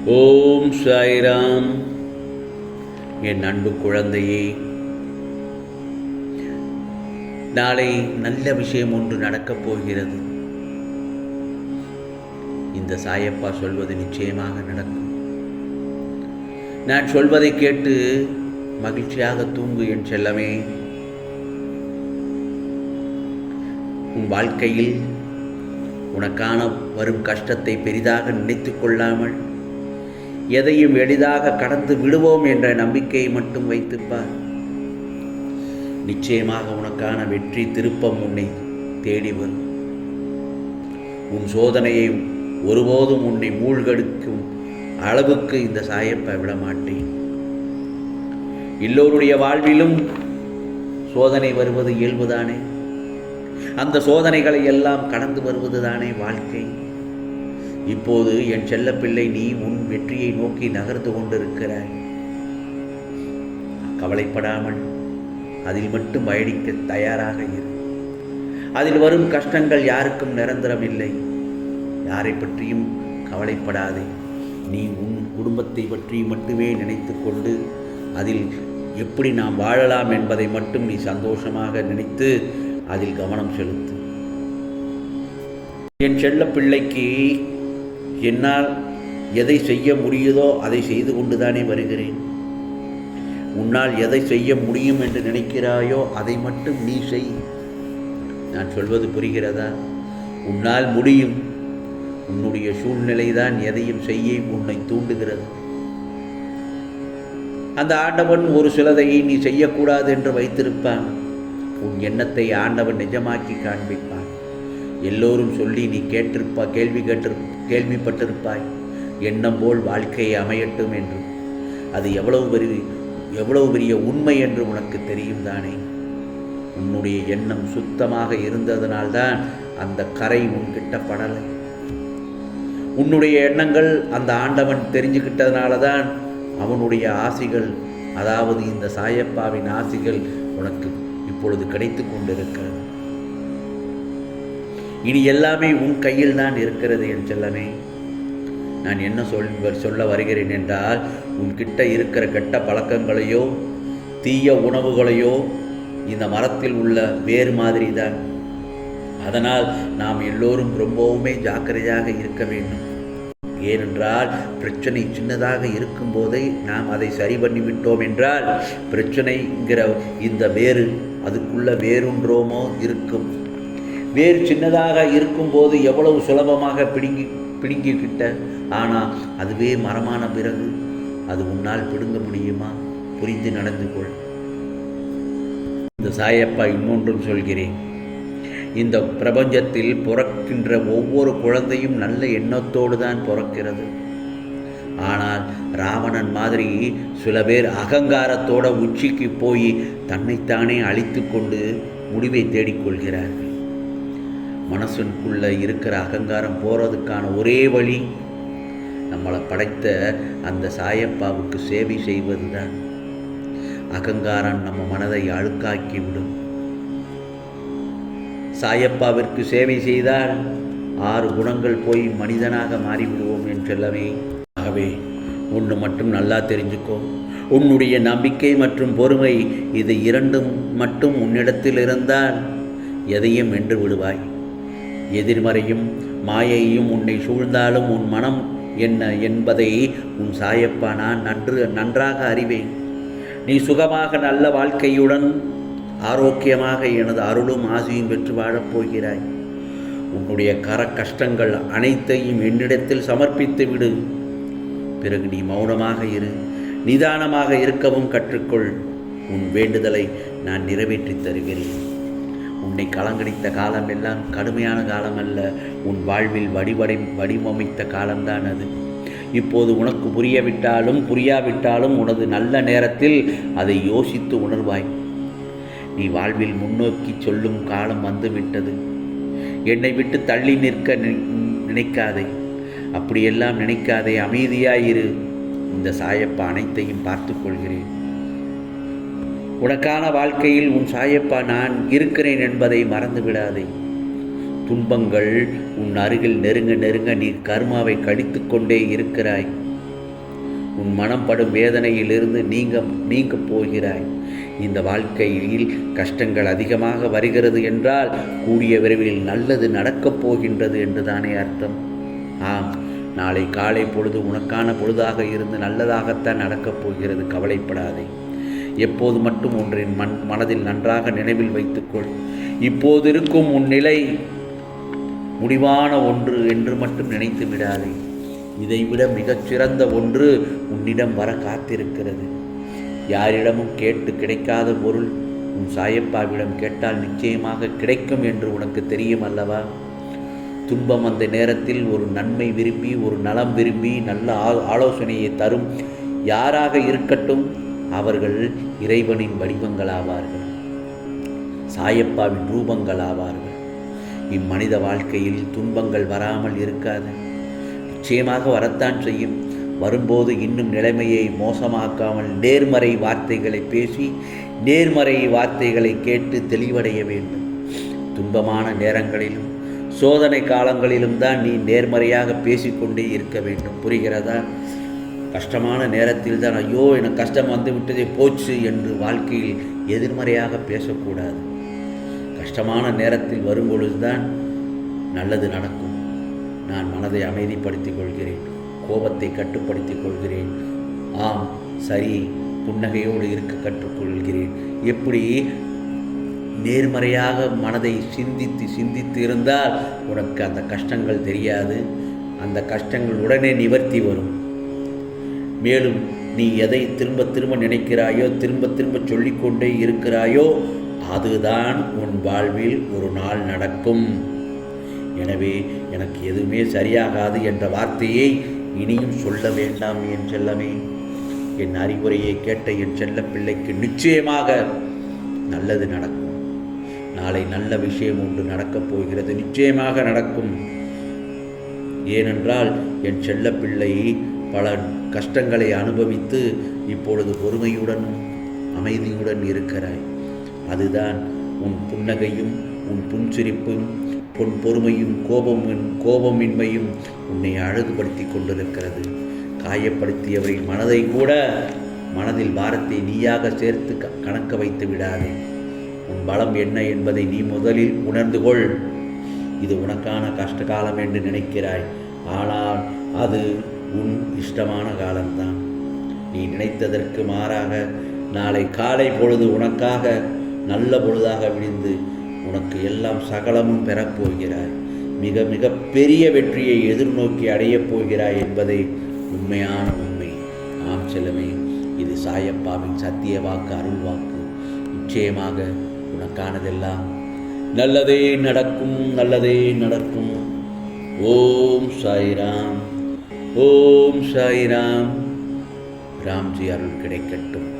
ஓம் சாய்ராம். என் அன்பு குழந்தையே, நாளை நல்ல விஷயம் ஒன்று நடக்கப் போகிறது. இந்த சாயப்பா சொல்வது நிச்சயமாக நடக்கும். நான் சொல்வதை கேட்டு மகிழ்ச்சியாக தூங்கு என் செல்லமே. உன் வாழ்க்கையில் உனக்கான வரும் கஷ்டத்தை பெரிதாக நினைத்து கொள்ளாமல் எதையும் எளிதாக கடந்து விடுவோம் என்ற நம்பிக்கையை மட்டும் வைத்துப்பார். நிச்சயமாக உனக்கான வெற்றி திருப்பம் உன்னை தேடி வரும். உன் சோதனையை ஒருபோதும் உன்னை மூழ்கடிக்கும் அளவுக்கு இந்த சாயப்பா விடமாட்டேன். எல்லோருடைய வாழ்விலும் சோதனை வருவது இயல்புதானே. அந்த சோதனைகளை எல்லாம் கடந்து வருவதுதானே வாழ்க்கை. இப்போது என் செல்லப்பிள்ளை, நீ உன் வெற்றியை நோக்கி நகர்ந்து கொண்டிருக்கிறாய். கவலைப்படாமல் அதில் மட்டும் பயணிக்க தயாராக இரு. அதில் வரும் கஷ்டங்கள் யாருக்கும் நிரந்தரம் இல்லை. யாரை பற்றியும் கவலைப்படாதே. நீ உன் குடும்பத்தை பற்றி மட்டுமே நினைத்து கொண்டு அதில் எப்படி நாம் வாழலாம் என்பதை மட்டும் நீ சந்தோஷமாக நினைத்து அதில் கவனம் செலுத்து. என் செல்ல பிள்ளைக்கு என்னால் எதை செய்ய முடியுதோ அதை செய்து கொண்டுதானே வருகிறேன். உன்னால் எதை செய்ய முடியும் என்று நினைக்கிறாயோ அதை மட்டும் நீ செய். நான் சொல்வது புரிகிறதா? உன்னால் முடியும். உன்னுடைய சூழ்நிலைதான் எதையும் செய்ய உன்னை தூண்டுகிறது. அந்த ஆண்டவன் ஒரு சிலதை நீ செய்யக்கூடாது என்று வைத்திருப்பான். உன் எண்ணத்தை ஆண்டவன் நிஜமாக்கி காண்பிப்பான். எல்லோரும் சொல்லி நீ கேள்விப்பட்டிருப்பாய், எண்ணம் போல் வாழ்க்கையை அமையட்டும் என்று. அது எவ்வளவு பெரிய உண்மை என்று உனக்கு தெரியும் தானே. உன்னுடைய எண்ணம் சுத்தமாக இருந்ததனால்தான் அந்த கரை உன்கிட்ட படலை. உன்னுடைய எண்ணங்கள் அந்த ஆண்டவன் தெரிஞ்சுக்கிட்டதுனால தான் அவனுடைய ஆசிகள், அதாவது இந்த சாயப்பாவின் ஆசிகள் உனக்கு இப்பொழுது கிடைத்து கொண்டிருக்கிறது. இனி எல்லாமே உன் கையில் தான் இருக்கிறது என் செல்லமே. நான் என்ன சொல்ல வருகிறேன் என்றால், உன்கிட்ட இருக்கிற கெட்ட பழக்கங்களையோ தீய உணவுகளையோ இந்த மரத்தில் உள்ள வேறு மாதிரி தான். அதனால் நாம் எல்லோரும் ரொம்பவுமே ஜாக்கிரதையாக இருக்க வேண்டும். ஏனென்றால் பிரச்சனை சின்னதாக இருக்கும்போதே நாம் அதை சரி பண்ணிவிட்டோம் என்றால் பிரச்சனைங்கிற இந்த வேறு அதுக்குள்ள வேறொன்றோமோ இருக்கும். வேறு சின்னதாக இருக்கும்போது எவ்வளவு சுலபமாக பிடுங்கிக்கிட்ட, ஆனால் அதுவே மரமான பிறகு அது உன்னால் பிடுங்க முடியுமா? புரிந்து நடந்து கொள். இந்த சாயப்பா இன்னொன்றும் சொல்கிறேன். இந்த பிரபஞ்சத்தில் பிறக்கின்ற ஒவ்வொரு குழந்தையும் நல்ல எண்ணத்தோடு தான் பிறக்கிறது. ஆனால் ராவணன் மாதிரி சில பேர் அகங்காரத்தோட உச்சிக்கு போய் தன்னைத்தானே அழித்து கொண்டு முடிவை தேடிக்கொள்கிறார்கள். மனசுக்குள்ளே இருக்கிற அகங்காரம் போகிறதுக்கான ஒரே வழி நம்மளை படைத்த அந்த சாயப்பாவுக்கு சேவை செய்வது தான். அகங்காரம் நம்ம மனதை அழுக்காக்கி விடும். சாயப்பாவிற்கு சேவை செய்தால் 6 குணங்கள் போய் மனிதனாக மாறிவிடுவோம் என்றெல்லாமே. ஆகவே ஒன்று மட்டும் நல்லா தெரிஞ்சுக்கோ. உன்னுடைய நம்பிக்கை மற்றும் பொறுமை, இது இரண்டும் மட்டும் உன்னிடத்தில் இருந்தால் எதையும் வென்று விடுவாய். எதிர்மறையும் மாயையும் உன்னை சூழ்ந்தாலும் உன் மனம் என்ன என்பதை உன் சாயப்பா நான் நன்றாக அறிவேன். நீ சுகமாக நல்ல வாழ்க்கையுடன் ஆரோக்கியமாக எனது அருளும் ஆசியும் பெற்று வாழப்போகிறாய். உன்னுடைய கஷ்டங்கள் அனைத்தையும் என்னிடத்தில் சமர்ப்பித்து விடு. பிறகு நீ மௌனமாக இரு. நிதானமாக இருக்கவும் கற்றுக்கொள். உன் வேண்டுதலை நான் நிறைவேற்றி தருகிறேன். உன்னை கலங்கடித்த காலம் எல்லாம் கடுமையான காலம் அல்ல. உன் வாழ்வில் வடிவமைத்த காலம்தான் அது. இப்போது உனக்கு புரியாவிட்டாலும் உனது நல்ல நேரத்தில் அதை யோசித்து உணர்வாய். நீ வாழ்வில் முன்னோக்கி சொல்லும் காலம் வந்துவிட்டது. என்னை விட்டு தள்ளி நிற்க நினைக்காதே. அப்படியெல்லாம் நினைக்காதே. அமைதியாயிரு. இந்த சாயப்பா அனைத்தையும் பார்த்து கொள்கிறேன். உனக்கான வாழ்க்கையில் உன் சாயப்பா நான் இருக்கிறேன் என்பதை மறந்து விடாதே. துன்பங்கள் உன் அருகில் நெருங்க நெருங்க நீ கர்மாவை கழித்து கொண்டே இருக்கிறாய். உன் மனம் படும் வேதனையிலிருந்து நீங்க போகிறாய். இந்த வாழ்க்கையில் கஷ்டங்கள் அதிகமாக வருகிறது என்றால் கூடிய விரைவில் நல்லது நடக்கப் போகின்றது என்றுதானே அர்த்தம். ஆம், நாளை காலை பொழுது உனக்கான பொழுதாக இருந்து நல்லதாகத்தான் நடக்கப் போகிறது. கவலைப்படாதே. எப்போது மட்டும் ஒன்றின் மனதில் நன்றாக நினைவில் வைத்துக்கொள். இப்போது இருக்கும் உன் நிலை முடிவான ஒன்று என்று மட்டும் நினைத்து விடாதே. இதைவிட மிகச்சிறந்த ஒன்று உன்னிடம் வர காத்திருக்கிறது. யாரிடமும் கேட்டு கிடைக்காத பொருள் உன் சாயப்பாவிடம் கேட்டால் நிச்சயமாக கிடைக்கும் என்று உனக்கு தெரியும் அல்லவா? துன்பம் அந்த நேரத்தில் ஒரு நன்மை விரும்பி, ஒரு நலம் விரும்பி நல்ல ஆலோசனையை தரும் யாராக இருக்கட்டும், அவர்கள் இறைவனின் வடிவங்களாவார்கள், சாயப்பாவின் ரூபங்களாவார்கள். இம்மனித வாழ்க்கையில் துன்பங்கள் வராமல் இருக்காது. நிச்சயமாக வரத்தான் செய்யும். வரும்போது இன்னும் நிலைமையை மோசமாக்காமல் நேர்மறை வார்த்தைகளை பேசி, நேர்மறை வார்த்தைகளை கேட்டு தெளிவடைய வேண்டும். துன்பமான நேரங்களிலும் சோதனை காலங்களிலும் தான் நீ நேர்மறையாக பேசிக்கொண்டே இருக்க வேண்டும். புரிகிறதா? கஷ்டமான நேரத்தில் தான் ஐயோ எனக்கு கஷ்டம் வந்து விட்டதே போச்சு என்று வாழ்க்கையில் எதிர்மறையாக பேசக்கூடாது. கஷ்டமான நேரத்தில் வரும்பொழுதுதான் நல்லது நடக்கும். நான் மனதை அமைதிப்படுத்திக் கொள்கிறேன், கோபத்தை கட்டுப்படுத்திக் கொள்கிறேன், ஆம் சரி புன்னகையோடு இருக்க கற்றுக்கொள்கிறேன். எப்படி நேர்மறையாக மனதை சிந்தித்து இருந்தால் உனக்கு அந்த கஷ்டங்கள் தெரியாது. அந்த கஷ்டங்கள் உடனே நிவர்த்தி வரும். மேலும் நீ எதை திரும்ப திரும்ப நினைக்கிறாயோ, திரும்ப திரும்ப சொல்லிக்கொண்டே இருக்கிறாயோ, அதுதான் உன் வாழ்வில் ஒரு நாள் நடக்கும். எனவே எனக்கு எதுவுமே சரியாகாது என்ற வார்த்தையை இனியும் சொல்ல வேண்டாம் என் செல்லமே. என் அறிவுரையை கேட்ட என் செல்ல பிள்ளைக்கு நிச்சயமாக நல்லது நடக்கும். நாளை நல்ல விஷயம் ஒன்று நடக்கப் போகிறது, நிச்சயமாக நடக்கும். ஏனென்றால் என் செல்ல பிள்ளை பல கஷ்டங்களை அனுபவித்து இப்பொழுது பொறுமையுடன் அமைதியுடன் இருக்கிறாய். அதுதான் உன் புன்னகையும் உன் புன்சிரிப்பும் பொன் பொறுமையும் கோபமின்மையும் உன்னை அழகுபடுத்தி கொண்டிருக்கிறது. காயப்படுத்தியவரின் மனதை கூட மனதில் பாரத்தை நீயாக சேர்த்து கணக்க வைத்து விடாதே. உன் பலம் என்ன என்பதை நீ முதலில் உணர்ந்து கொள். இது உனக்கான கஷ்ட காலம் என்று நினைக்கிறாய், ஆனால் அது உன் இஷ்டமான காலம்தான். நீ நினைத்ததற்கு மாறாக நாளை காலை பொழுது உனக்காக நல்ல பொழுதாக விடிந்து உனக்கு எல்லாம் சகலமும் பெறப்போகிறாய். மிக மிக பெரிய வெற்றியை எதிர்நோக்கி அடையப் போகிறாய் என்பதை உண்மையான உண்மை. ஆம் செல்லமே, இது சாயப்பாவின் சத்திய வாக்கு, அருள் வாக்கு. நிச்சயமாக உனக்கானதெல்லாம் நல்லதே நடக்கும், நல்லதே நடக்கும். ஓம் சாய்ராம், ஓம் சாய்ராம். ராம்ஜி அருள் கிடைக்கட்டும்.